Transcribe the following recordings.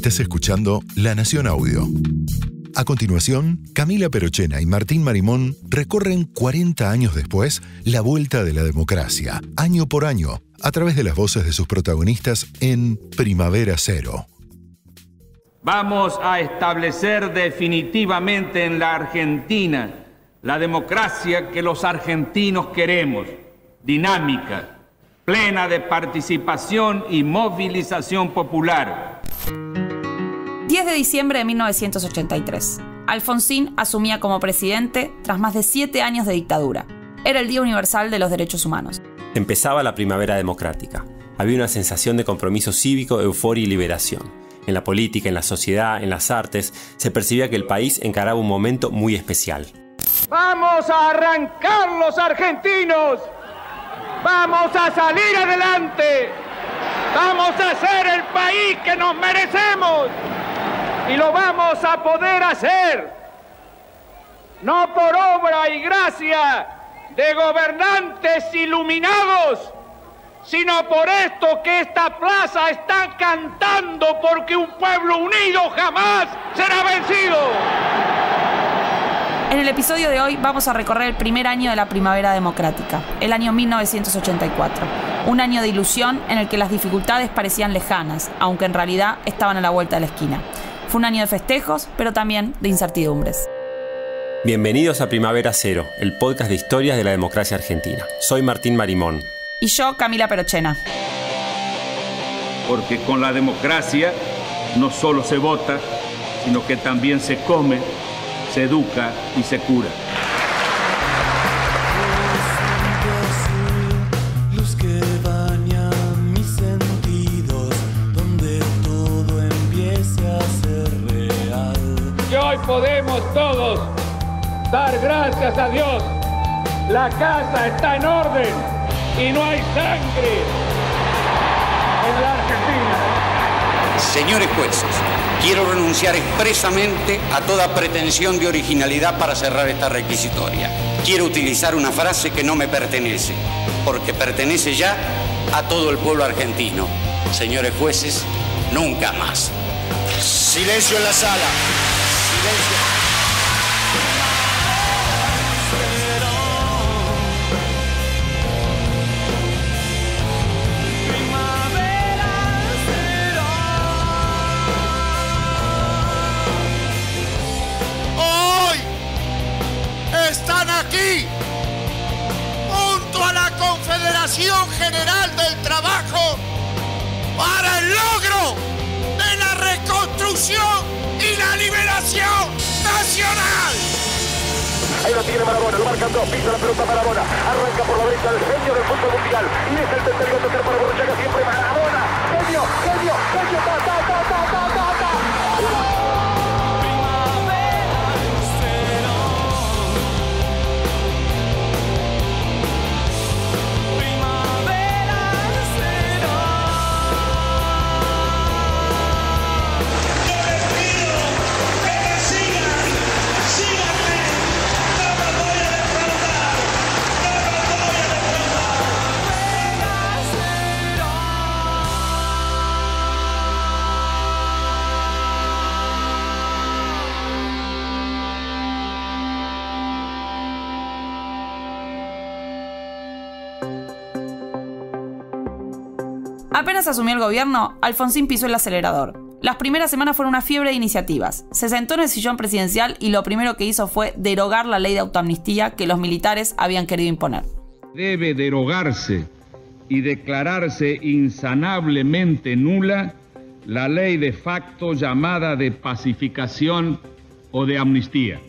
Estás escuchando La Nación Audio. A continuación, Camila Perochena y Martín Marimón recorren 40 años después la vuelta de la democracia, año por año, a través de las voces de sus protagonistas en Primavera Cero. Vamos a establecer definitivamente en la Argentina la democracia que los argentinos queremos, dinámica, plena de participación y movilización popular. 10 de diciembre de 1983. Alfonsín asumía como presidente tras más de 7 años de dictadura. Era el Día Universal de los Derechos Humanos. Empezaba la primavera democrática. Había una sensación de compromiso cívico, euforia y liberación. En la política, en la sociedad, en las artes, se percibía que el país encaraba un momento muy especial. ¡Vamos a arrancar los argentinos! ¡Vamos a salir adelante! ¡Vamos a ser el país que nos merecemos! Y lo vamos a poder hacer, no por obra y gracia de gobernantes iluminados, sino por esto que esta plaza está cantando, porque un pueblo unido jamás será vencido. En el episodio de hoy vamos a recorrer el primer año de la primavera democrática, el año 1984. Un año de ilusión en el que las dificultades parecían lejanas, aunque en realidad estaban a la vuelta de la esquina. Fue un año de festejos, pero también de incertidumbres. Bienvenidos a Primavera Cero, el podcast de historias de la democracia argentina. Soy Martín Marimón. Y yo, Camila Perochena. Porque con la democracia no solo se vota, sino que también se come, se educa y se cura. Y hoy podemos todos dar gracias a Dios. La casa está en orden y no hay sangre en la Argentina. Señores jueces, quiero renunciar expresamente a toda pretensión de originalidad para cerrar esta requisitoria. Quiero utilizar una frase que no me pertenece, porque pertenece ya a todo el pueblo argentino. Señores jueces, nunca más. Silencio en la sala. Silencio. Aquí, junto a la Confederación General del Trabajo, para el logro de la reconstrucción y la liberación nacional. Ahí lo tiene Maradona, lo marcan dos, pisa la pelota Maradona, arranca por la derecha el genio del fútbol mundial, y es el tercero para Borruchaga, siempre Maradona, genio, Apenas asumió el gobierno, Alfonsín pisó el acelerador. Las primeras semanas fueron una fiebre de iniciativas. Se sentó en el sillón presidencial y lo primero que hizo fue derogar la ley de autoamnistía que los militares habían querido imponer. Debe derogarse y declararse insanablemente nula la ley de facto llamada de pacificación o de amnistía.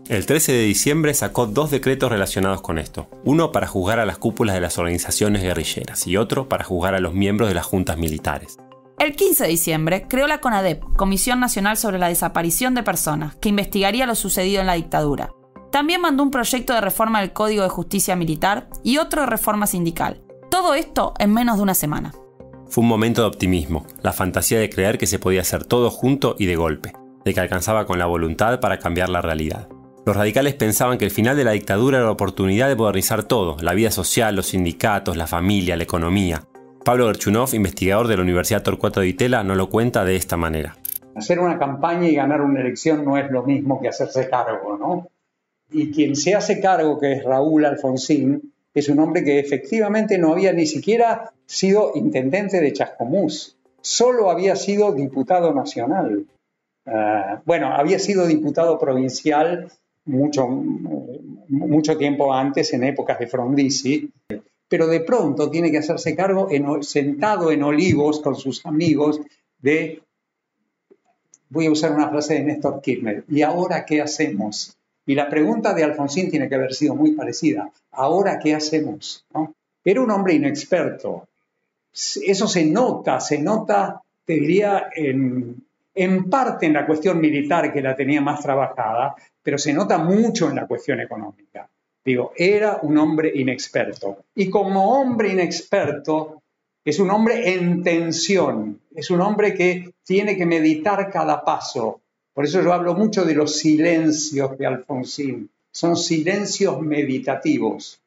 El 13 de diciembre sacó 2 decretos relacionados con esto. Uno para juzgar a las cúpulas de las organizaciones guerrilleras y otro para juzgar a los miembros de las juntas militares. El 15 de diciembre creó la CONADEP, Comisión Nacional sobre la Desaparición de Personas, que investigaría lo sucedido en la dictadura. También mandó un proyecto de reforma del Código de Justicia Militar y otro de reforma sindical. Todo esto en menos de una semana. Fue un momento de optimismo, la fantasía de creer que se podía hacer todo junto y de golpe, de que alcanzaba con la voluntad para cambiar la realidad. Los radicales pensaban que el final de la dictadura era la oportunidad de modernizar todo, la vida social, los sindicatos, la familia, la economía. Pablo Gerchunov, investigador de la Universidad Torcuato Di Tella, nos lo cuenta de esta manera. Hacer una campaña y ganar una elección no es lo mismo que hacerse cargo, ¿no? Y quien se hace cargo, que es Raúl Alfonsín, es un hombre que efectivamente no había ni siquiera sido intendente de Chascomús, solo había sido diputado nacional. Había sido diputado provincial mucho tiempo antes, en épocas de Frondizi, pero de pronto tiene que hacerse cargo sentado en Olivos con sus amigos voy a usar una frase de Néstor Kirchner, ¿y ahora qué hacemos? Y la pregunta de Alfonsín tiene que haber sido muy parecida, ¿ahora qué hacemos? ¿No? Era un hombre inexperto, eso se nota, te diría, en parte en la cuestión militar, que la tenía más trabajada, pero se nota mucho en la cuestión económica. Digo, era un hombre inexperto. Y como hombre inexperto, es un hombre en tensión, es un hombre que tiene que meditar cada paso. Por eso yo hablo mucho de los silencios de Alfonsín. Son silencios meditativos.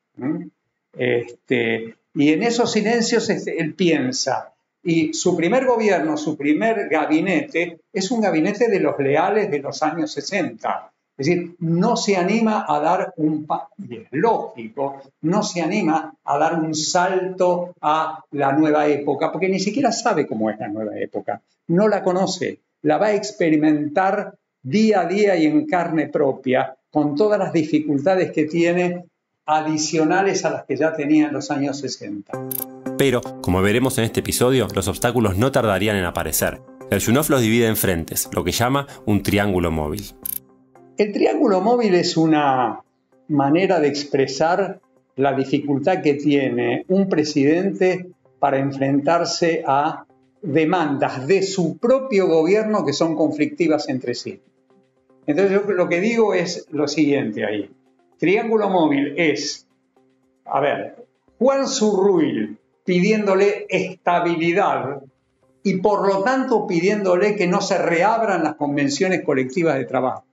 Y en esos silencios él piensa. Y su primer gobierno, su primer gabinete, es un gabinete de los leales de los años 60. Es decir, no se anima a dar y es lógico, no se anima a dar un salto a la nueva época, porque ni siquiera sabe cómo es la nueva época, no la conoce, la va a experimentar día a día y en carne propia, con todas las dificultades que tiene, adicionales a las que ya tenía en los años 60. Pero, como veremos en este episodio, los obstáculos no tardarían en aparecer. Gershunov los divide en frentes, lo que llama un triángulo móvil. El triángulo móvil es una manera de expresar la dificultad que tiene un presidente para enfrentarse a demandas de su propio gobierno que son conflictivas entre sí. Entonces yo lo que digo es lo siguiente ahí. Triángulo móvil es, Juan Zurruil pidiéndole estabilidad y por lo tanto pidiéndole que no se reabran las convenciones colectivas de trabajo.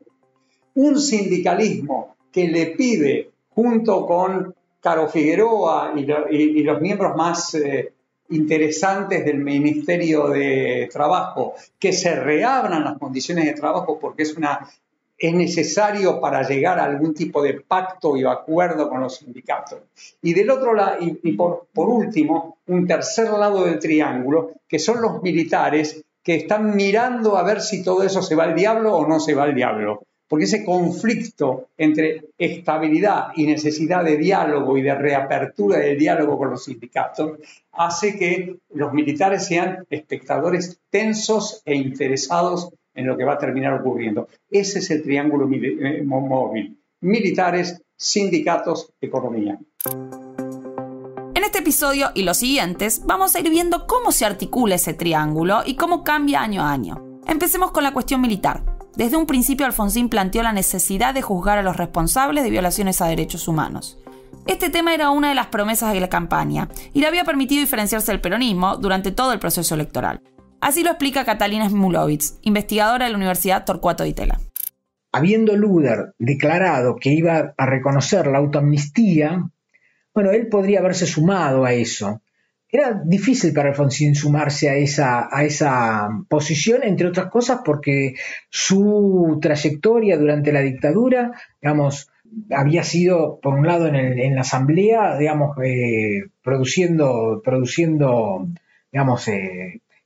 Un sindicalismo que le pide, junto con Caro Figueroa y los miembros más interesantes del Ministerio de Trabajo, que se reabran las condiciones de trabajo porque es necesario para llegar a algún tipo de pacto y acuerdo con los sindicatos. Y del otro lado, y por último, un tercer lado del triángulo, que son los militares que están mirando a ver si todo eso se va al diablo o no se va al diablo. Porque ese conflicto entre estabilidad y necesidad de diálogo y de reapertura del diálogo con los sindicatos hace que los militares sean espectadores tensos e interesados en lo que va a terminar ocurriendo. Ese es el triángulo móvil. Militares, sindicatos, economía. En este episodio y los siguientes vamos a ir viendo cómo se articula ese triángulo y cómo cambia año a año. Empecemos con la cuestión militar. Desde un principio Alfonsín planteó la necesidad de juzgar a los responsables de violaciones a derechos humanos. Este tema era una de las promesas de la campaña y le había permitido diferenciarse del peronismo durante todo el proceso electoral. Así lo explica Catalina Smulovitz, investigadora de la Universidad Torcuato Di Tella. Habiendo Luder declarado que iba a reconocer la autoamnistía, él podría haberse sumado a eso. Era difícil para Alfonsín sumarse a esa posición, entre otras cosas porque su trayectoria durante la dictadura, había sido, por un lado, en la asamblea, produciendo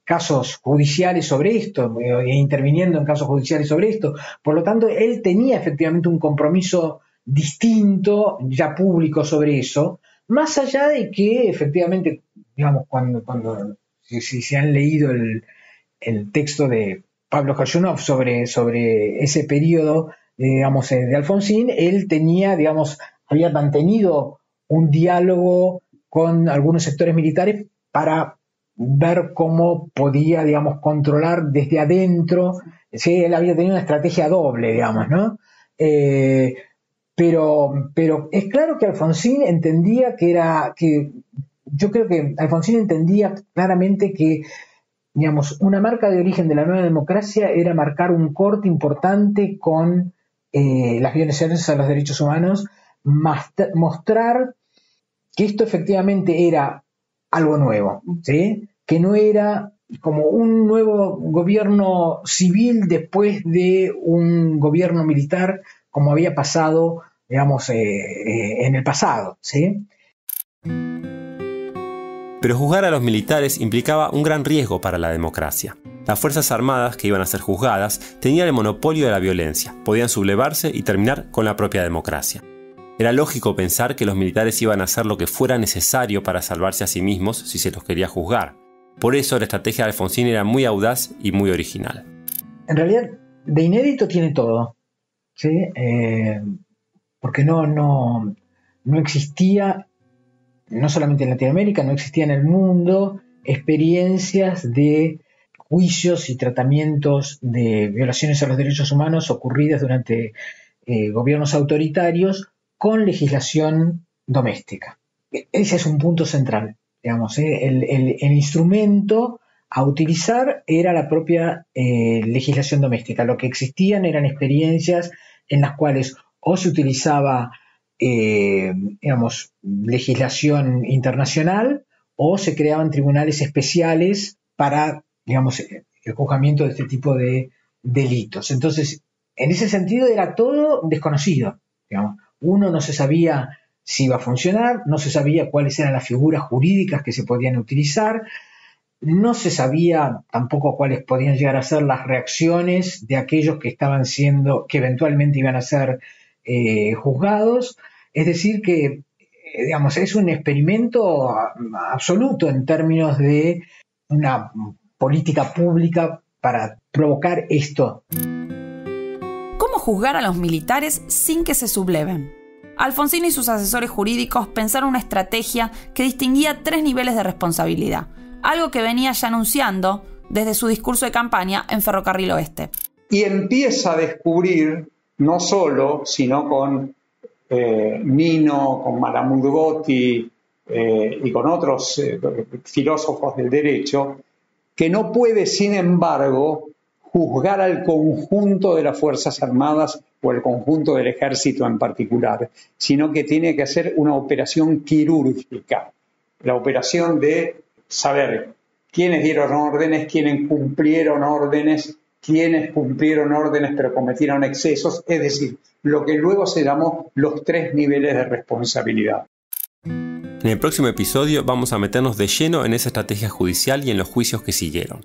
casos judiciales sobre esto, interviniendo en casos judiciales sobre esto. Por lo tanto, él tenía efectivamente un compromiso distinto, ya público, sobre eso, más allá de que efectivamente, si se han leído el texto de Pablo Gershunov sobre ese periodo, de Alfonsín, él había mantenido un diálogo con algunos sectores militares para ver cómo podía, controlar desde adentro. Sí, él había tenido una estrategia doble, ¿no? Pero es claro que Alfonsín entendía yo creo que Alfonsín entendía claramente que, una marca de origen de la nueva democracia era marcar un corte importante con las violaciones a los derechos humanos, mostrar que esto efectivamente era algo nuevo, ¿sí? Que no era como un nuevo gobierno civil después de un gobierno militar, como había pasado, digamos, en el pasado, ¿sí? Pero juzgar a los militares implicaba un gran riesgo para la democracia. Las Fuerzas Armadas, que iban a ser juzgadas, tenían el monopolio de la violencia, podían sublevarse y terminar con la propia democracia. Era lógico pensar que los militares iban a hacer lo que fuera necesario para salvarse a sí mismos si se los quería juzgar. Por eso la estrategia de Alfonsín era muy audaz y muy original. En realidad, de inédito tiene todo, ¿sí? Porque no existía, no solamente en Latinoamérica, no existía en el mundo experiencias de juicios y tratamientos de violaciones a los derechos humanos ocurridas durante gobiernos autoritarios con legislación doméstica. Ese es un punto central, digamos, el instrumento a utilizar era la propia legislación doméstica. Lo que existían eran experiencias en las cuales o se utilizaba digamos, legislación internacional o se creaban tribunales especiales para, digamos, el juzgamiento de este tipo de delitos. Entonces, en ese sentido era todo desconocido, digamos. Uno no se sabía si iba a funcionar, no se sabía cuáles eran las figuras jurídicas que se podían utilizar, no se sabía tampoco cuáles podían llegar a ser las reacciones de aquellos que estaban siendo, que eventualmente iban a ser juzgados. Es decir que, digamos, es un experimento absoluto en términos de una política pública para provocar esto. ¿Cómo juzgar a los militares sin que se subleven? Alfonsín y sus asesores jurídicos pensaron una estrategia que distinguía 3 niveles de responsabilidad, algo que venía ya anunciando desde su discurso de campaña en Ferrocarril Oeste. Y empieza a descubrir, no solo, sino con Nino, con Malamud Gotti y con otros filósofos del derecho, que no puede, sin embargo, juzgar al conjunto de las Fuerzas Armadas o el conjunto del Ejército en particular, sino que tiene que hacer una operación quirúrgica, la operación de saber quiénes dieron órdenes, quiénes cumplieron órdenes pero cometieron excesos, es decir, lo que luego se llamó los 3 niveles de responsabilidad. En el próximo episodio vamos a meternos de lleno en esa estrategia judicial y en los juicios que siguieron.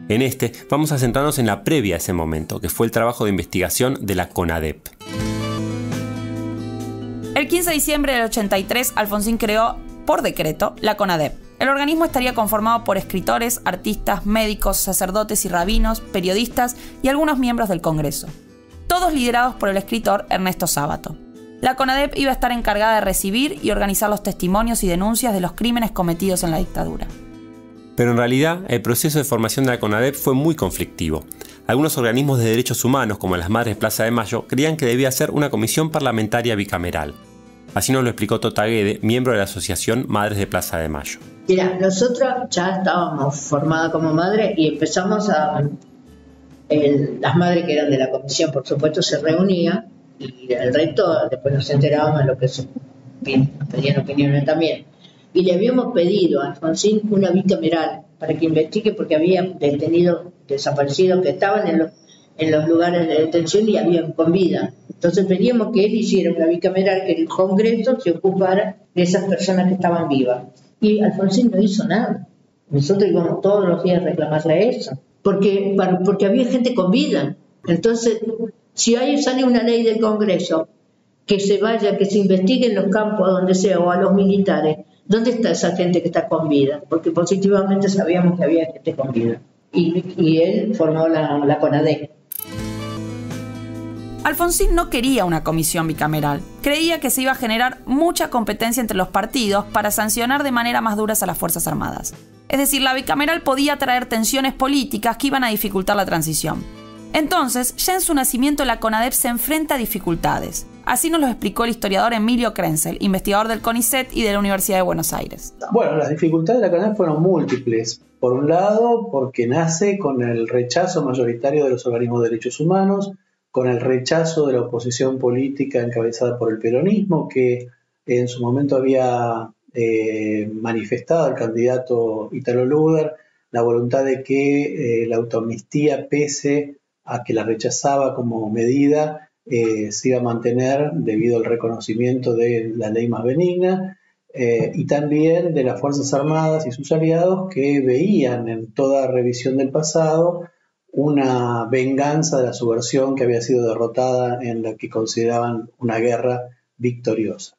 En este vamos a centrarnos en la previa a ese momento, que fue el trabajo de investigación de la CONADEP. El 15 de diciembre del 83, Alfonsín creó, por decreto, la CONADEP. El organismo estaría conformado por escritores, artistas, médicos, sacerdotes y rabinos, periodistas y algunos miembros del Congreso. Todos liderados por el escritor Ernesto Sábato. La CONADEP iba a estar encargada de recibir y organizar los testimonios y denuncias de los crímenes cometidos en la dictadura. Pero en realidad, el proceso de formación de la CONADEP fue muy conflictivo. Algunos organismos de derechos humanos, como las Madres de Plaza de Mayo, creían que debía ser una comisión parlamentaria bicameral. Así nos lo explicó Tota Guede, miembro de la Asociación Madres de Plaza de Mayo. Mira, nosotros ya estábamos formadas como madres y empezamos las madres que eran de la comisión, por supuesto, se reunían y el resto después nos enterábamos de lo que se pedían opiniones también. Y le habíamos pedido a Alfonsín una bicameral para que investigue porque había detenidos, desaparecidos que estaban en los lugares de detención y habían con vida. Entonces pedíamos que él hiciera una bicameral, que el Congreso se ocupara de esas personas que estaban vivas. Y Alfonsín no hizo nada. Nosotros íbamos todos los días a reclamarle eso, porque había gente con vida. Entonces, si ahí sale una ley del Congreso que se vaya, que se investigue en los campos, a donde sea, o a los militares, ¿dónde está esa gente que está con vida? Porque positivamente sabíamos que había gente con vida. Y él formó la CONADEP. Alfonsín no quería una comisión bicameral. Creía que se iba a generar mucha competencia entre los partidos para sancionar de manera más dura a las Fuerzas Armadas. Es decir, la bicameral podía traer tensiones políticas que iban a dificultar la transición. Entonces, ya en su nacimiento la CONADEP se enfrenta a dificultades. Así nos lo explicó el historiador Emilio Krenzel, investigador del CONICET y de la Universidad de Buenos Aires. Bueno, las dificultades de la CONADEP fueron múltiples. Por un lado, porque nace con el rechazo mayoritario de los organismos de derechos humanos, con el rechazo de la oposición política encabezada por el peronismo, que en su momento había manifestado al candidato Italo Luder la voluntad de que la autoamnistía, pese a que la rechazaba como medida, se iba a mantener debido al reconocimiento de la ley más benigna, y también de las Fuerzas Armadas y sus aliados, que veían en toda revisión del pasado una venganza de la subversión que había sido derrotada en la que consideraban una guerra victoriosa.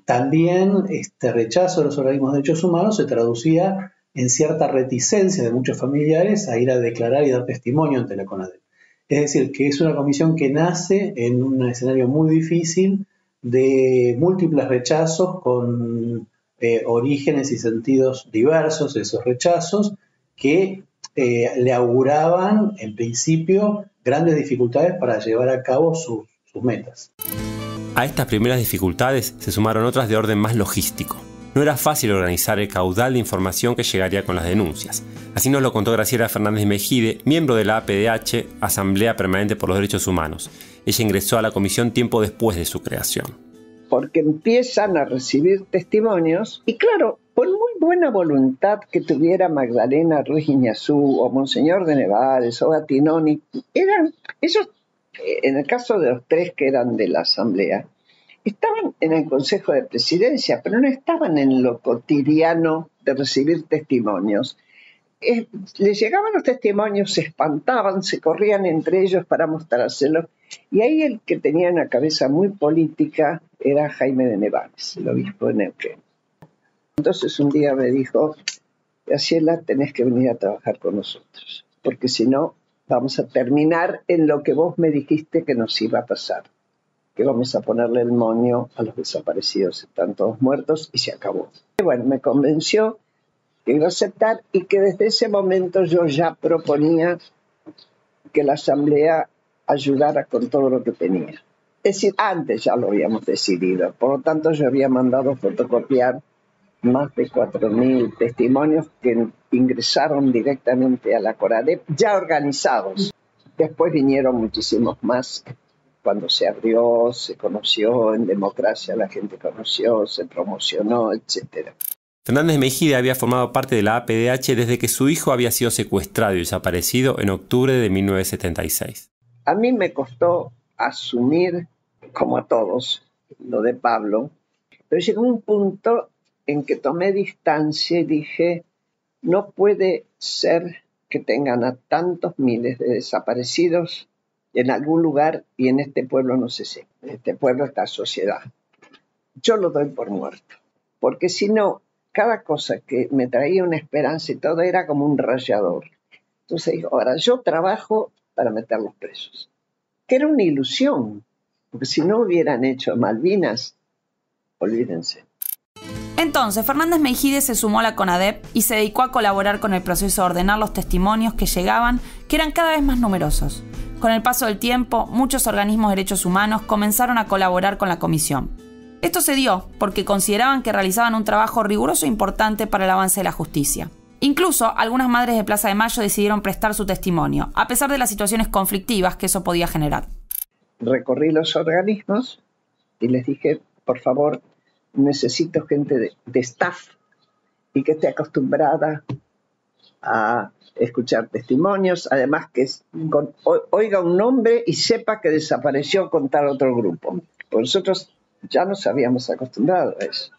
También este rechazo de los organismos de derechos humanos se traducía en cierta reticencia de muchos familiares a ir a declarar y dar testimonio ante la CONADEP. Es decir, que es una comisión que nace en un escenario muy difícil de múltiples rechazos con orígenes y sentidos diversos de esos rechazos que le auguraban, en principio, grandes dificultades para llevar a cabo sus metas. A estas primeras dificultades se sumaron otras de orden más logístico. No era fácil organizar el caudal de información que llegaría con las denuncias. Así nos lo contó Graciela Fernández Mejide, miembro de la APDH, Asamblea Permanente por los Derechos Humanos. Ella ingresó a la comisión tiempo después de su creación. Porque empiezan a recibir testimonios y claro, por muy buena voluntad que tuviera Magdalena Ruiz Iñazú o Monseñor de Nevares o Gattinoni, eran ellos, en el caso de los tres que eran de la Asamblea, estaban en el Consejo de Presidencia, pero no estaban en lo cotidiano de recibir testimonios. Les llegaban los testimonios, se espantaban, se corrían entre ellos para mostrárselos, y ahí el que tenía una cabeza muy política era Jaime de Nevares, el obispo de Neuquén. Entonces un día me dijo: Graciela, tenés que venir a trabajar con nosotros, porque si no vamos a terminar en lo que vos me dijiste que nos iba a pasar, que vamos a ponerle el moño a los desaparecidos, están todos muertos y se acabó. Y bueno, me convenció que iba a aceptar y que desde ese momento yo ya proponía que la Asamblea ayudara con todo lo que tenía. Es decir, antes ya lo habíamos decidido, por lo tanto yo había mandado fotocopiar más de 4.000 testimonios que ingresaron directamente a la CONADEP, ya organizados. Después vinieron muchísimos más. Cuando se abrió, se conoció, en democracia la gente conoció, se promocionó, etc. Fernández Mejide había formado parte de la APDH desde que su hijo había sido secuestrado y desaparecido en octubre de 1976. A mí me costó asumir, como a todos, lo de Pablo, pero llegó un punto en que tomé distancia y dije: no puede ser que tengan a tantos miles de desaparecidos en algún lugar y en este pueblo no se sé. En este pueblo está sociedad. Yo lo doy por muerto, porque si no, cada cosa que me traía una esperanza y todo era como un rallador. Entonces digo, ahora yo trabajo para meterlos presos. Que era una ilusión, porque si no hubieran hecho Malvinas, olvídense. Entonces, Fernández Mejide se sumó a la CONADEP y se dedicó a colaborar con el proceso de ordenar los testimonios que llegaban, que eran cada vez más numerosos. Con el paso del tiempo, muchos organismos de derechos humanos comenzaron a colaborar con la comisión. Esto se dio porque consideraban que realizaban un trabajo riguroso e importante para el avance de la justicia. Incluso, algunas madres de Plaza de Mayo decidieron prestar su testimonio, a pesar de las situaciones conflictivas que eso podía generar. Recorrí los organismos y les dije, por favor, necesito gente de staff y que esté acostumbrada a escuchar testimonios, además que oiga un nombre y sepa que desapareció con tal otro grupo. Pues nosotros ya nos habíamos acostumbrado a eso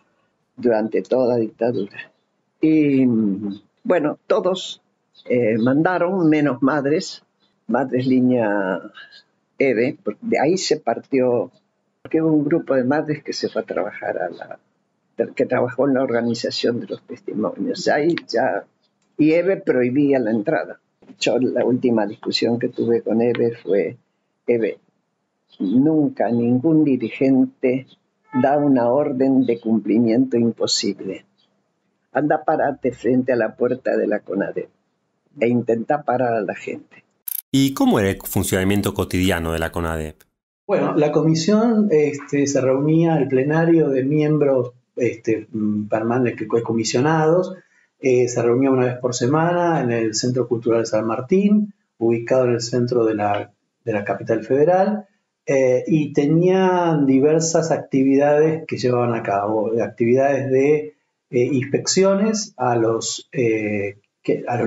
durante toda la dictadura. Y bueno, todos mandaron, menos madres línea EVE, de ahí se partió, porque hubo un grupo de madres que se fue a trabajar que trabajó en la organización de los testimonios. Ahí ya, y EVE prohibía la entrada. Yo la última discusión que tuve con EVE fue: EVE, nunca ningún dirigente da una orden de cumplimiento imposible. Anda, parate frente a la puerta de la CONADEP e intenta parar a la gente. ¿Y cómo era el funcionamiento cotidiano de la CONADEP? Bueno, la comisión se reunía, el plenario de miembros permanentes, comisionados, se reunía una vez por semana en el Centro Cultural San Martín, ubicado en el centro de la capital federal, y tenían diversas actividades que llevaban a cabo, actividades de inspecciones a los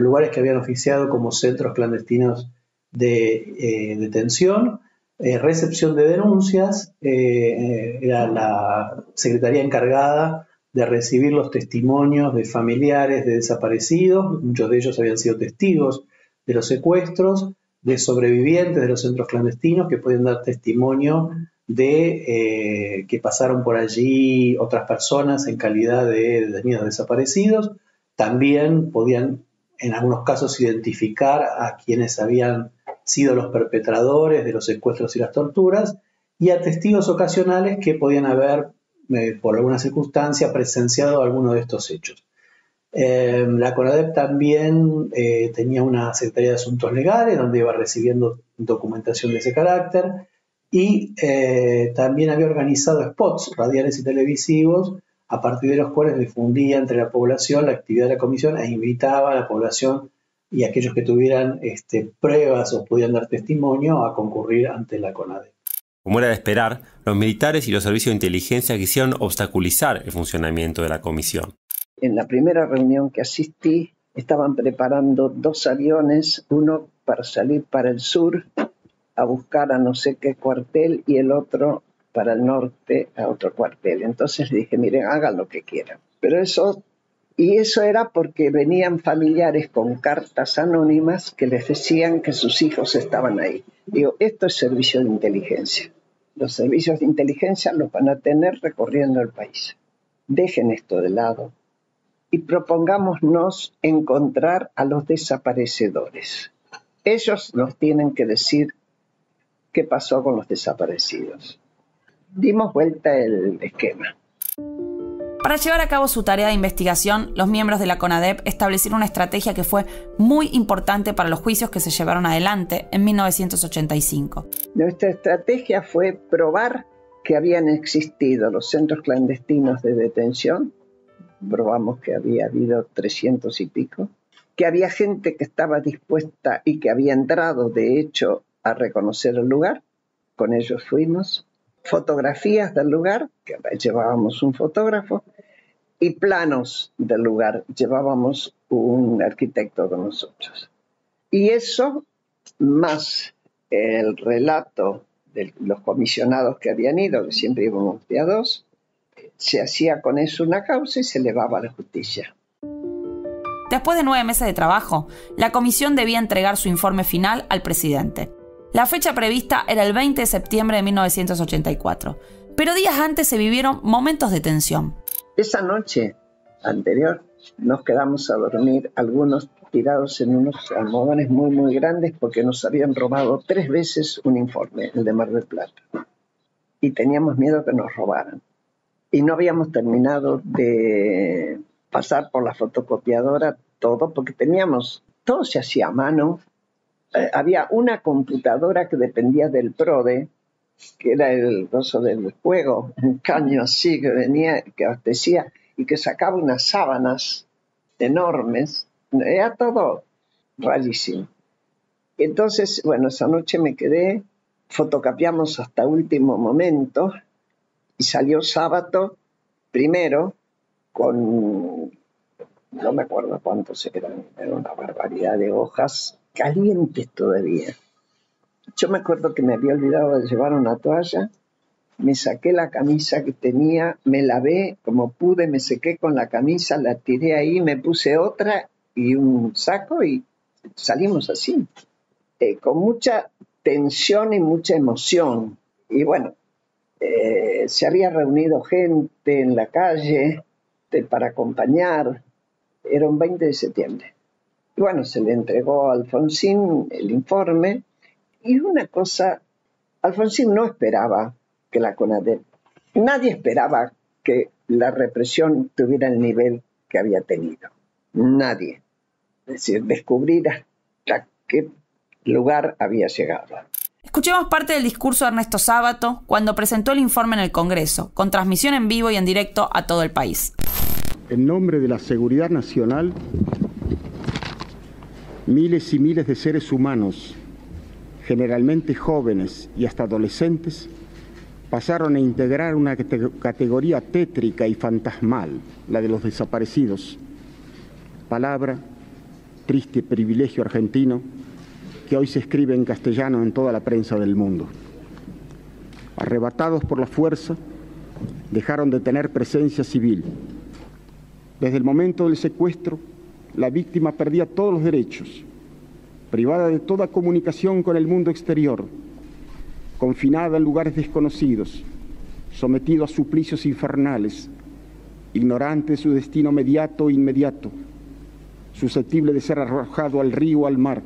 lugares que habían oficiado como centros clandestinos de detención, recepción de denuncias, era la secretaría encargada de recibir los testimonios de familiares de desaparecidos, muchos de ellos habían sido testigos de los secuestros, de sobrevivientes de los centros clandestinos que podían dar testimonio de que pasaron por allí otras personas en calidad de detenidos desaparecidos. También podían en algunos casos identificar a quienes habían sido los perpetradores de los secuestros y las torturas, y a testigos ocasionales que podían haber, por alguna circunstancia, presenciado alguno de estos hechos. La CONADEP también tenía una Secretaría de Asuntos Legales, donde iba recibiendo documentación de ese carácter, y también había organizado spots radiales y televisivos, a partir de los cuales difundía entre la población la actividad de la comisión e invitaba a la población y a aquellos que tuvieran pruebas o pudieran dar testimonio a concurrir ante la CONADEP. Como era de esperar, los militares y los servicios de inteligencia quisieron obstaculizar el funcionamiento de la comisión. En la primera reunión que asistí, estaban preparando 2 aviones, uno para salir para el sur a buscar a no sé qué cuartel y el otro para el norte a otro cuartel. Entonces le dije, miren, hagan lo que quieran. Pero eso era porque venían familiares con cartas anónimas que les decían que sus hijos estaban ahí. Digo, esto es servicio de inteligencia. Los servicios de inteligencia los van a tener recorriendo el país. Dejen esto de lado y propongámonos encontrar a los desaparecedores. Ellos nos tienen que decir qué pasó con los desaparecidos. Dimos vuelta el esquema. Para llevar a cabo su tarea de investigación, los miembros de la CONADEP establecieron una estrategia que fue muy importante para los juicios que se llevaron adelante en 1985. Nuestra estrategia fue probar que habían existido los centros clandestinos de detención. Probamos que había habido 300 y pico, que había gente que estaba dispuesta y que había entrado, de hecho, a reconocer el lugar. Con ellos fuimos. Fotografías del lugar, que llevábamos un fotógrafo, y planos del lugar, llevábamos un arquitecto con nosotros. Y eso, más el relato de los comisionados que habían ido, que siempre íbamos de a 2, se hacía con eso una causa y se elevaba a la justicia. Después de 9 meses de trabajo, la comisión debía entregar su informe final al presidente. La fecha prevista era el 20 de septiembre de 1984, pero días antes se vivieron momentos de tensión. Esa noche anterior nos quedamos a dormir, algunos tirados en unos almohadones muy, muy grandes, porque nos habían robado 3 veces un informe, el de Mar del Plata. Y teníamos miedo que nos robaran. Y no habíamos terminado de pasar por la fotocopiadora todo, porque todo se hacía a mano. Había una computadora que dependía del PRODE, que era el gozo del juego, un caño así que venía, que abastecía y que sacaba unas sábanas enormes. Era todo rarísimo. Entonces, bueno, esa noche me quedé, fotocopiamos hasta último momento y salió sábado primero con, no me acuerdo cuántos eran, era una barbaridad de hojas calientes todavía. Yo me acuerdo que me había olvidado de llevar una toalla, me saqué la camisa que tenía, me lavé como pude, me sequé con la camisa, la tiré ahí, me puse otra y un saco y salimos así, con mucha tensión y mucha emoción. Y bueno, se había reunido gente en la calle para acompañar, era un 20 de septiembre. Y bueno, se le entregó a Alfonsín el informe. Y una cosa, Alfonsín no esperaba que la CONADEP, nadie esperaba que la represión tuviera el nivel que había tenido. Nadie. Es decir, descubrir hasta qué lugar había llegado. Escuchemos parte del discurso de Ernesto Sábato cuando presentó el informe en el Congreso, con transmisión en vivo y en directo a todo el país. En nombre de la seguridad nacional, miles y miles de seres humanos, generalmente jóvenes y hasta adolescentes, pasaron a integrar una categoría tétrica y fantasmal, la de los desaparecidos. Palabra, triste privilegio argentino, que hoy se escribe en castellano en toda la prensa del mundo. Arrebatados por la fuerza, dejaron de tener presencia civil. Desde el momento del secuestro, la víctima perdía todos los derechos, privada de toda comunicación con el mundo exterior, confinada en lugares desconocidos, sometida a suplicios infernales, ignorante de su destino mediato e inmediato, susceptible de ser arrojado al río o al mar,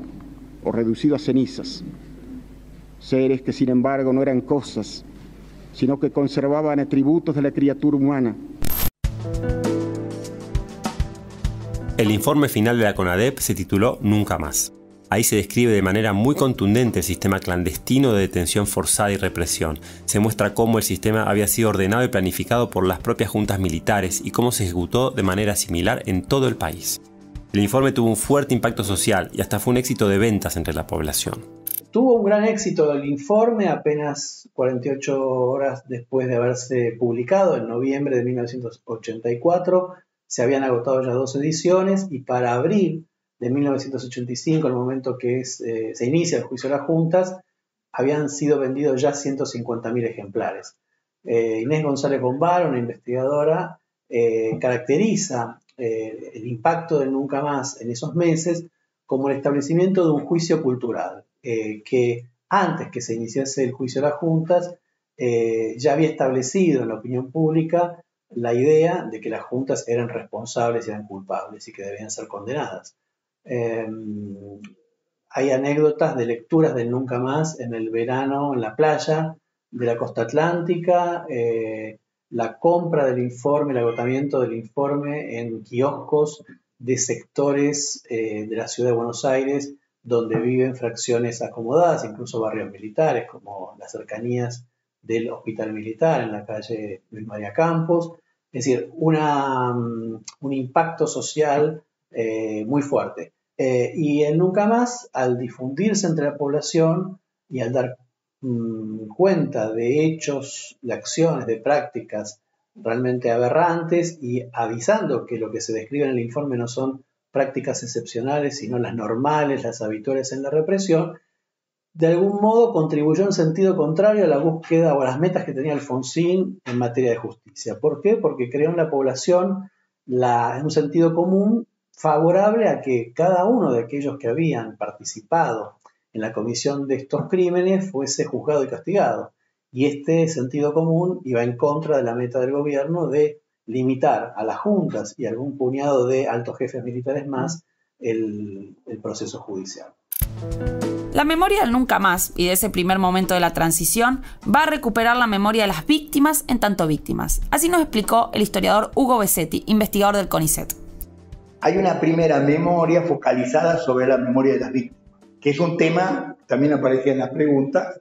o reducido a cenizas. Seres que, sin embargo, no eran cosas, sino que conservaban atributos de la criatura humana. El informe final de la CONADEP se tituló Nunca más. Ahí se describe de manera muy contundente el sistema clandestino de detención forzada y represión. Se muestra cómo el sistema había sido ordenado y planificado por las propias juntas militares y cómo se ejecutó de manera similar en todo el país. El informe tuvo un fuerte impacto social y hasta fue un éxito de ventas entre la población. Tuvo un gran éxito el informe apenas 48 horas después de haberse publicado, en noviembre de 1984. Se habían agotado ya 2 ediciones y para abril de 1985, el momento que se inicia el juicio de las juntas, habían sido vendidos ya 150.000 ejemplares. Inés González Bombal, una investigadora, caracteriza el impacto del Nunca Más en esos meses como el establecimiento de un juicio cultural, que antes que se iniciase el juicio de las juntas, ya había establecido en la opinión pública la idea de que las juntas eran responsables y eran culpables y que debían ser condenadas. Hay anécdotas de lecturas del Nunca Más en el verano en la playa de la costa atlántica, la compra del informe, el agotamiento del informe en kioscos de sectores de la ciudad de Buenos Aires donde viven fracciones acomodadas, incluso barrios militares como las cercanías del Hospital Militar en la calle Luis María Campos. Es decir, un impacto social muy fuerte. Y el Nunca Más, al difundirse entre la población y al dar cuenta de hechos, de acciones, de prácticas realmente aberrantes y avisando que lo que se describe en el informe no son prácticas excepcionales, sino las normales, las habituales en la represión, de algún modo contribuyó en sentido contrario a la búsqueda o a las metas que tenía Alfonsín en materia de justicia. ¿Por qué? Porque creó en la población un sentido común favorable a que cada uno de aquellos que habían participado en la comisión de estos crímenes fuese juzgado y castigado. Y este sentido común iba en contra de la meta del gobierno de limitar a las juntas y a algún puñado de altos jefes militares más el proceso judicial. La memoria del Nunca Más y de ese primer momento de la transición va a recuperar la memoria de las víctimas en tanto víctimas. Así nos explicó el historiador Hugo Besetti, investigador del CONICET. Hay una primera memoria focalizada sobre la memoria de las víctimas, que es un tema, también aparecía en las preguntas,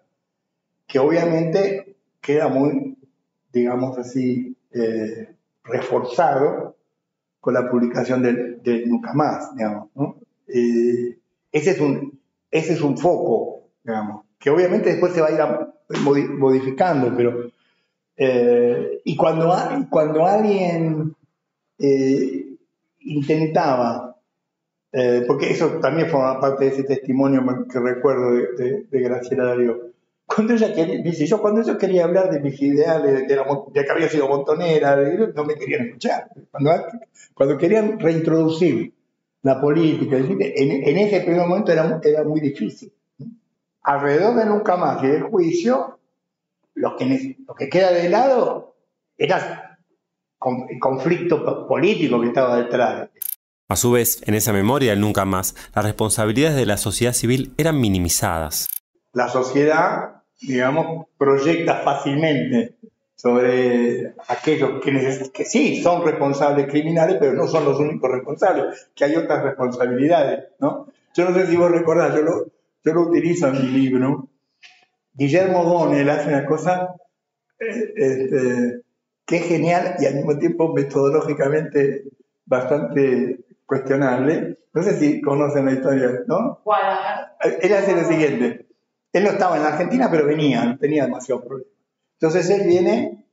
que obviamente queda muy, digamos así, reforzado con la publicación del Nunca Más, digamos, ¿no? Ese es un foco, digamos, que obviamente después se va a ir modificando, pero y cuando alguien intentaba, porque eso también forma parte de ese testimonio que recuerdo de Graciela Darío, cuando ella quería hablar de mis ideales, de que había sido montonera, no me querían escuchar. Cuando querían reintroducir la política, en ese primer momento era muy difícil. Alrededor de Nunca Más y del juicio, lo que queda de lado era el conflicto político que estaba detrás. A su vez, en esa memoria del Nunca Más, las responsabilidades de la sociedad civil eran minimizadas. La sociedad, digamos, proyecta fácilmente sobre aquellos que sí son responsables criminales, pero no son los únicos responsables, que hay otras responsabilidades, ¿no? Yo no sé si vos recordás, yo lo utilizo en mi libro. Guillermo O'Donnell hace una cosa que es genial y al mismo tiempo metodológicamente bastante cuestionable. No sé si conocen la historia, ¿no? Él hace lo siguiente. Él no estaba en la Argentina, pero tenía demasiados problemas. Entonces él viene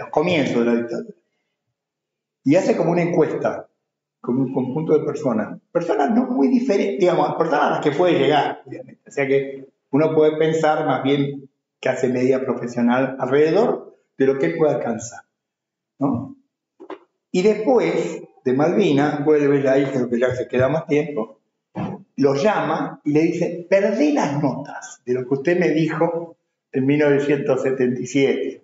al comienzo de la dictadura y hace como una encuesta con un conjunto de personas no muy diferentes, digamos, personas a las que puede llegar, obviamente. O sea que uno puede pensar más bien que hace media profesional alrededor de lo que él puede alcanzar, ¿no? Y después de Malvinas, vuelve ya ahí, creo que ya se queda más tiempo, lo llama y le dice: perdí las notas de lo que usted me dijo en 1977.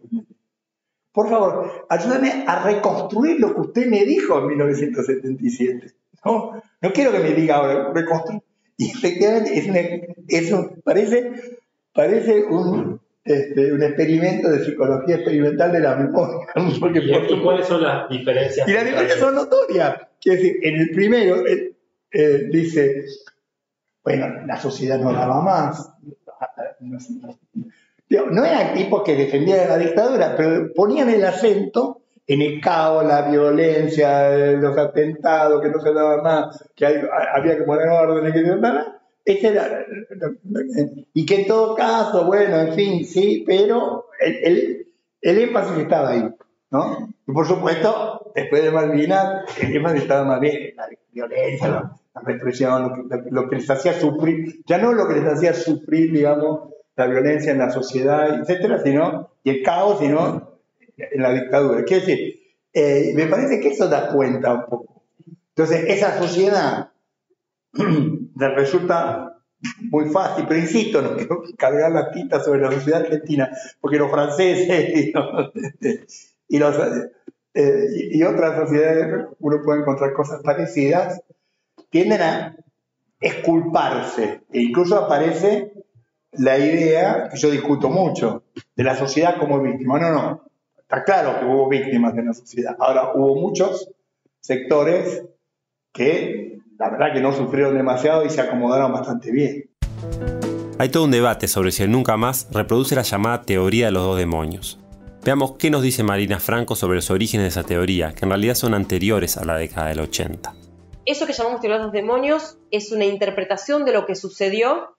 Por favor, ayúdame a reconstruir lo que usted me dijo en 1977. No quiero que me diga ahora, reconstruir. Y efectivamente parece un experimento de psicología experimental de la memoria. Porque ¿Y cuáles son las diferencias? Y las diferencias son notorias. Quiere decir, en el primero dice, bueno, la sociedad no daba más. No eran tipos que defendían la dictadura, pero ponían el acento en el caos, la violencia, los atentados, que no se daba más, que había que poner orden, que no daba. Y que en todo caso, bueno, en fin, sí, pero el énfasis estaba ahí, ¿no? Y por supuesto, después de Malvinas, el énfasis estaba más bien la violencia, la represión, lo que les hacía sufrir, ya no lo que les hacía sufrir, digamos, la violencia en la sociedad, etcétera, y el caos, sino en la dictadura. Quiero decir, me parece que eso da cuenta un poco. Entonces, esa sociedad le resulta muy fácil, pero insisto, no quiero cargar la tinta sobre la sociedad argentina, porque los franceses y otras sociedades, uno puede encontrar cosas parecidas, tienden a exculparse, e incluso aparece la idea, que yo discuto mucho, de la sociedad como víctima. No, está claro que hubo víctimas de la sociedad. Ahora, hubo muchos sectores que la verdad que no sufrieron demasiado y se acomodaron bastante bien. Hay todo un debate sobre si el Nunca Más reproduce la llamada teoría de los dos demonios. Veamos qué nos dice Marina Franco sobre los orígenes de esa teoría, que en realidad son anteriores a la década del 80. Eso que llamamos teoría de los dos demonios es una interpretación de lo que sucedió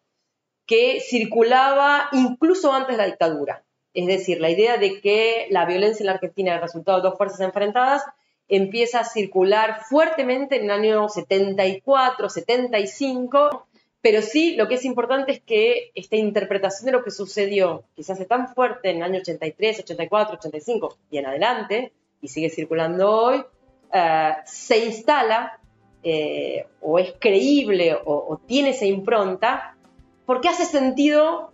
que circulaba incluso antes de la dictadura. Es decir, la idea de que la violencia en la Argentina era el resultado de dos fuerzas enfrentadas empieza a circular fuertemente en el año 74, 75, pero sí lo que es importante es que esta interpretación de lo que sucedió, que se hace tan fuerte en el año 83, 84, 85 y en adelante, y sigue circulando hoy, se instala o es creíble o tiene esa impronta, porque hace sentido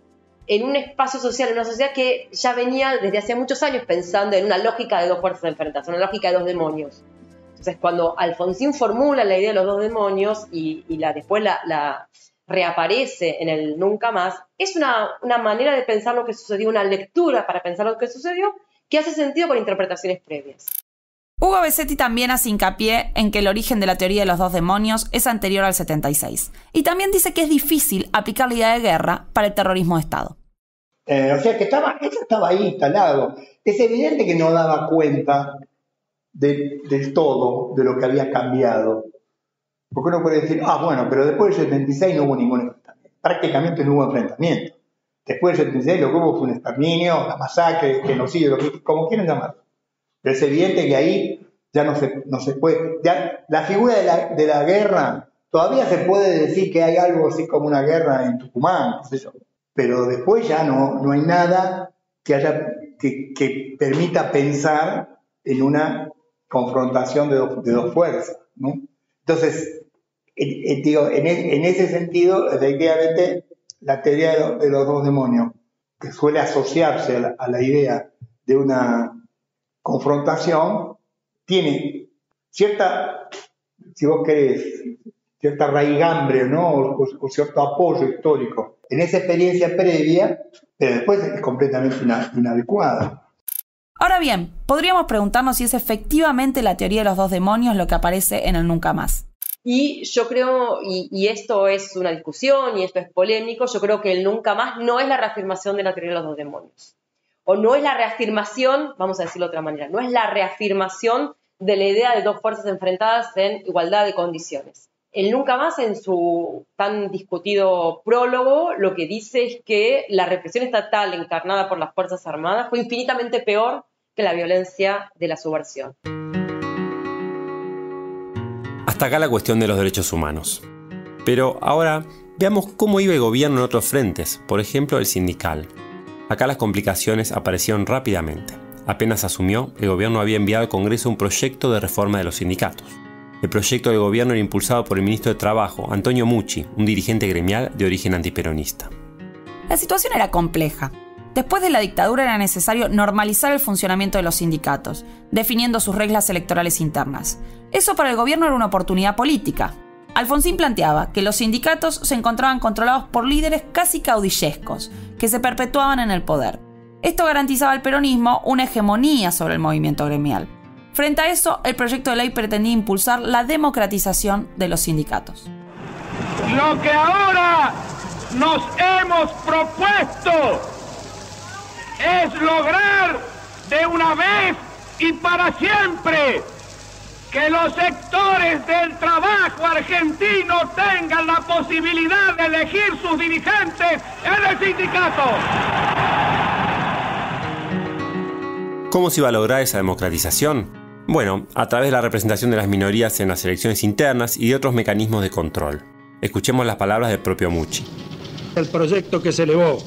en un espacio social, en una sociedad que ya venía desde hace muchos años pensando en una lógica de dos fuerzas enfrentadas, una lógica de dos demonios. Entonces, cuando Alfonsín formula la idea de los dos demonios y después la reaparece en el Nunca Más, es una manera de pensar lo que sucedió, una lectura para pensar lo que sucedió, que hace sentido con interpretaciones previas. Hugo Besetti también hace hincapié en que el origen de la teoría de los dos demonios es anterior al 76. Y también dice que es difícil aplicar la idea de guerra para el terrorismo de Estado. O sea que eso estaba ahí instalado. Es evidente que no daba cuenta del todo de lo que había cambiado. Porque uno puede decir, bueno, pero después del 76 no hubo ningún enfrentamiento. Prácticamente no hubo enfrentamiento. Después del 76 lo que hubo fue un exterminio, la masacre, el genocidio, como quieran llamarlo. Pero es evidente que ahí ya no se puede. Ya la figura de la guerra, todavía se puede decir que hay algo así como una guerra en Tucumán, qué sé yo. Pero después ya no hay nada que permita pensar en una confrontación de dos fuerzas, ¿no? Entonces, digo, en ese sentido, efectivamente, la teoría de los dos demonios, que suele asociarse a la idea de una confrontación, tiene cierta, si vos querés, cierta raigambre, ¿no? o cierto apoyo histórico en esa experiencia previa, pero después es completamente inadecuada. Ahora bien, podríamos preguntarnos si es efectivamente la teoría de los dos demonios lo que aparece en el Nunca Más. Y yo creo, y esto es una discusión y esto es polémico, yo creo que el Nunca Más no es la reafirmación de la teoría de los dos demonios. O no es la reafirmación, vamos a decirlo de otra manera, no es la reafirmación de la idea de dos fuerzas enfrentadas en igualdad de condiciones. El Nunca Más, en su tan discutido prólogo, lo que dice es que la represión estatal encarnada por las Fuerzas Armadas fue infinitamente peor que la violencia de la subversión. Hasta acá la cuestión de los derechos humanos. Pero ahora veamos cómo iba el gobierno en otros frentes, por ejemplo el sindical. Acá las complicaciones aparecieron rápidamente. Apenas asumió, el gobierno había enviado al Congreso un proyecto de reforma de los sindicatos. El proyecto del gobierno era impulsado por el ministro de Trabajo, Antonio Mucci, un dirigente gremial de origen antiperonista. La situación era compleja. Después de la dictadura era necesario normalizar el funcionamiento de los sindicatos, definiendo sus reglas electorales internas. Eso para el gobierno era una oportunidad política. Alfonsín planteaba que los sindicatos se encontraban controlados por líderes casi caudillescos, que se perpetuaban en el poder. Esto garantizaba al peronismo una hegemonía sobre el movimiento gremial. Frente a eso, el proyecto de ley pretendía impulsar la democratización de los sindicatos. Lo que ahora nos hemos propuesto es lograr de una vez y para siempre que los sectores del trabajo argentino tengan la posibilidad de elegir sus dirigentes en el sindicato. ¿Cómo se iba a lograr esa democratización? Bueno, a través de la representación de las minorías en las elecciones internas y de otros mecanismos de control. Escuchemos las palabras del propio Mucci. El proyecto que se elevó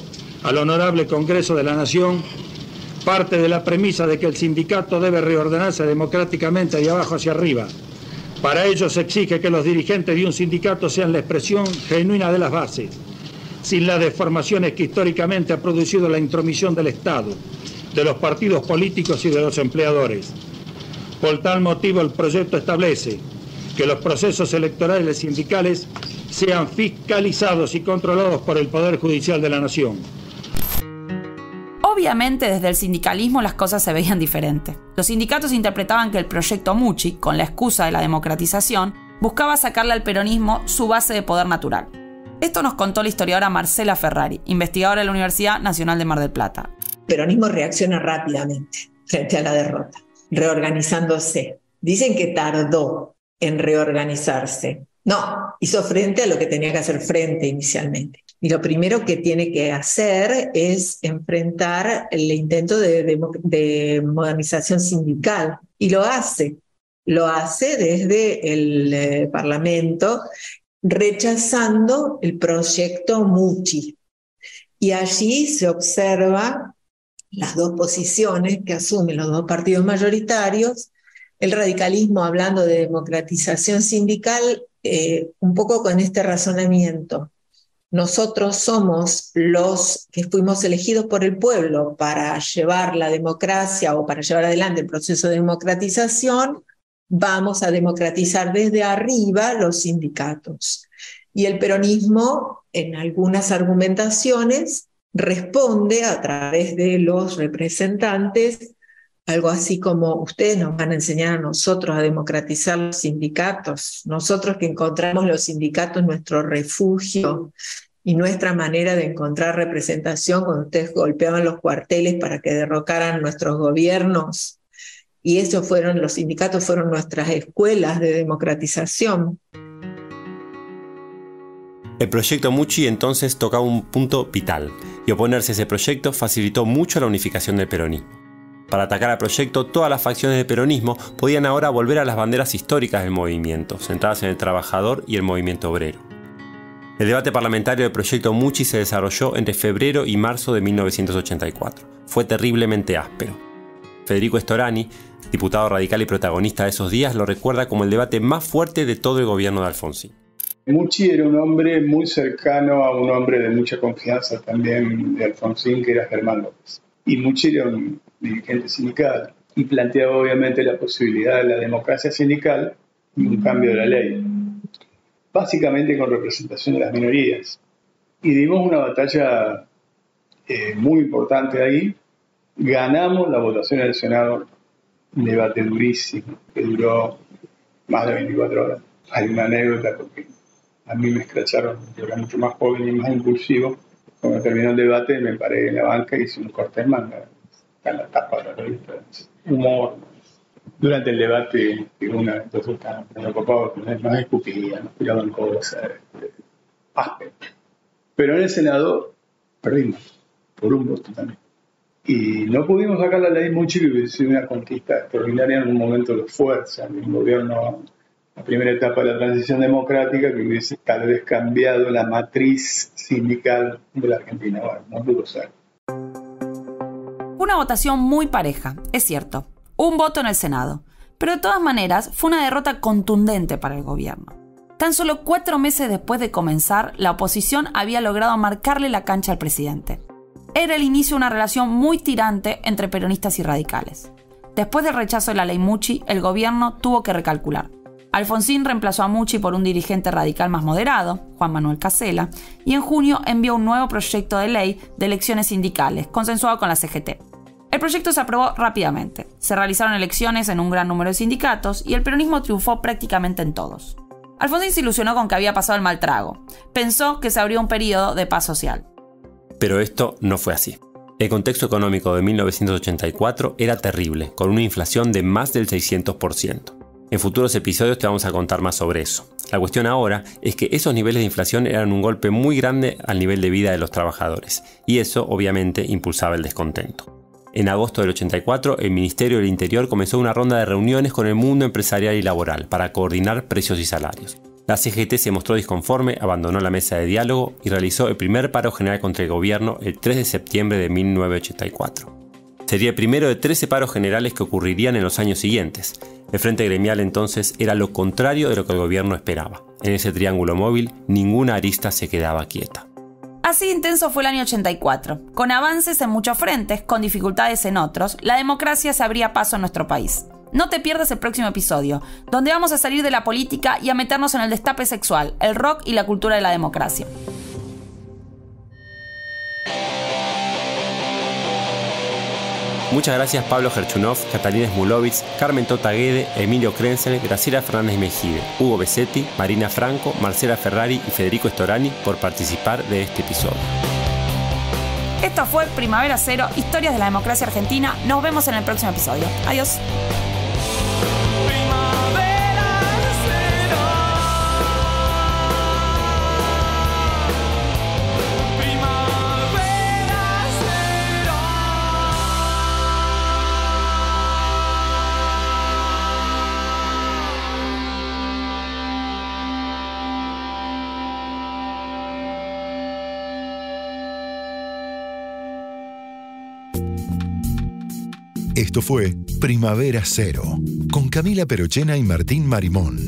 al Honorable Congreso de la Nación parte de la premisa de que el sindicato debe reordenarse democráticamente de abajo hacia arriba. Para ello se exige que los dirigentes de un sindicato sean la expresión genuina de las bases, sin las deformaciones que históricamente ha producido la intromisión del Estado, de los partidos políticos y de los empleadores. Por tal motivo, el proyecto establece que los procesos electorales sindicales sean fiscalizados y controlados por el Poder Judicial de la Nación. Obviamente, desde el sindicalismo las cosas se veían diferentes. Los sindicatos interpretaban que el proyecto Mucci, con la excusa de la democratización, buscaba sacarle al peronismo su base de poder natural. Esto nos contó la historiadora Marcela Ferrari, investigadora de la Universidad Nacional de Mar del Plata. El peronismo reacciona rápidamente frente a la derrota, reorganizándose. Dicen que tardó en reorganizarse. No, hizo frente a lo que tenía que hacer frente inicialmente. Y lo primero que tiene que hacer es enfrentar el intento de modernización sindical. Y lo hace desde el Parlamento, rechazando el proyecto Mucci. Y allí se observa las dos posiciones que asumen los dos partidos mayoritarios, el radicalismo hablando de democratización sindical, un poco con este razonamiento. Nosotros somos los que fuimos elegidos por el pueblo para llevar la democracia o para llevar adelante el proceso de democratización, vamos a democratizar desde arriba los sindicatos. Y el peronismo, en algunas argumentaciones, responde a través de los representantes algo así como: ustedes nos van a enseñar a nosotros a democratizar los sindicatos, nosotros que encontramos los sindicatos nuestro refugio y nuestra manera de encontrar representación cuando ustedes golpeaban los cuarteles para que derrocaran nuestros gobiernos. Y los sindicatos fueron nuestras escuelas de democratización. El proyecto Mucci entonces tocaba un punto vital, y oponerse a ese proyecto facilitó mucho la unificación del peronismo. Para atacar al proyecto, todas las facciones del peronismo podían ahora volver a las banderas históricas del movimiento, centradas en el trabajador y el movimiento obrero. El debate parlamentario del proyecto Mucci se desarrolló entre febrero y marzo de 1984. Fue terriblemente áspero. Federico Storani, diputado radical y protagonista de esos días, lo recuerda como el debate más fuerte de todo el gobierno de Alfonsín. Mucci era un hombre muy cercano a un hombre de mucha confianza también de Alfonsín, que era Germán López. Y Mucci era un dirigente sindical y planteaba obviamente la posibilidad de la democracia sindical y un cambio de la ley, básicamente con representación de las minorías. Y dimos una batalla muy importante ahí. Ganamos la votación en el Senado, un debate durísimo que duró más de 24 horas. Hay una anécdota porque a mí me escracharon, yo era mucho más joven y más impulsivo. Cuando terminó el debate me paré en la banca y hice un corte en manga. Está en la tapa de la revista. Humor. Durante el debate, uno de los estaban preocupados, nos escupían, nos tiraban cosas, áspero. Pero en el Senado perdimos, por un voto también. Y no pudimos sacar la ley Muchi, que hubiese sido una conquista extraordinaria en un momento de fuerza, de un gobierno, la primera etapa de la transición democrática, que hubiese tal vez cambiado la matriz sindical de la Argentina. Bueno, no pudo ser. Una votación muy pareja, es cierto. Un voto en el Senado. Pero de todas maneras, fue una derrota contundente para el gobierno. Tan solo 4 meses después de comenzar, la oposición había logrado marcarle la cancha al presidente. Era el inicio de una relación muy tirante entre peronistas y radicales. Después del rechazo de la ley Muchi, el gobierno tuvo que recalcular. Alfonsín reemplazó a Muchi por un dirigente radical más moderado, Juan Manuel Casella, y en junio envió un nuevo proyecto de ley de elecciones sindicales, consensuado con la CGT. El proyecto se aprobó rápidamente. Se realizaron elecciones en un gran número de sindicatos y el peronismo triunfó prácticamente en todos. Alfonsín se ilusionó con que había pasado el mal trago. Pensó que se abrió un periodo de paz social. Pero esto no fue así. El contexto económico de 1984 era terrible, con una inflación de más del 600%. En futuros episodios te vamos a contar más sobre eso. La cuestión ahora es que esos niveles de inflación eran un golpe muy grande al nivel de vida de los trabajadores, y eso obviamente impulsaba el descontento. En agosto del 84, el Ministerio del Interior comenzó una ronda de reuniones con el mundo empresarial y laboral para coordinar precios y salarios. La CGT se mostró disconforme, abandonó la mesa de diálogo y realizó el primer paro general contra el gobierno el 3 de septiembre de 1984. Sería el primero de 13 paros generales que ocurrirían en los años siguientes. El Frente Gremial entonces era lo contrario de lo que el gobierno esperaba. En ese triángulo móvil, ninguna arista se quedaba quieta. Así intenso fue el año 84. Con avances en muchos frentes, con dificultades en otros, la democracia se abría paso en nuestro país. No te pierdas el próximo episodio, donde vamos a salir de la política y a meternos en el destape sexual, el rock y la cultura de la democracia. Muchas gracias Pablo Gerchunov, Catalina Smulovitz, Carmen Tota Guede, Emilio Krenzel, Graciela Fernández Mejide, Hugo Besetti, Marina Franco, Marcela Ferrari y Federico Storani por participar de este episodio. Esto fue Primavera Cero, historias de la democracia argentina. Nos vemos en el próximo episodio. Adiós. Esto fue Primavera Cero, con Camila Perochena y Martín Marimón.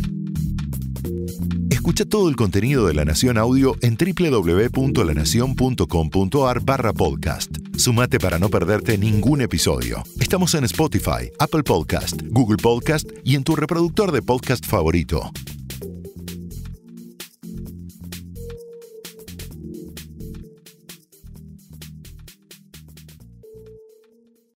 Escucha todo el contenido de La Nación Audio en www.lanacion.com.ar/podcast. Sumate para no perderte ningún episodio. Estamos en Spotify, Apple Podcast, Google Podcast y en tu reproductor de podcast favorito.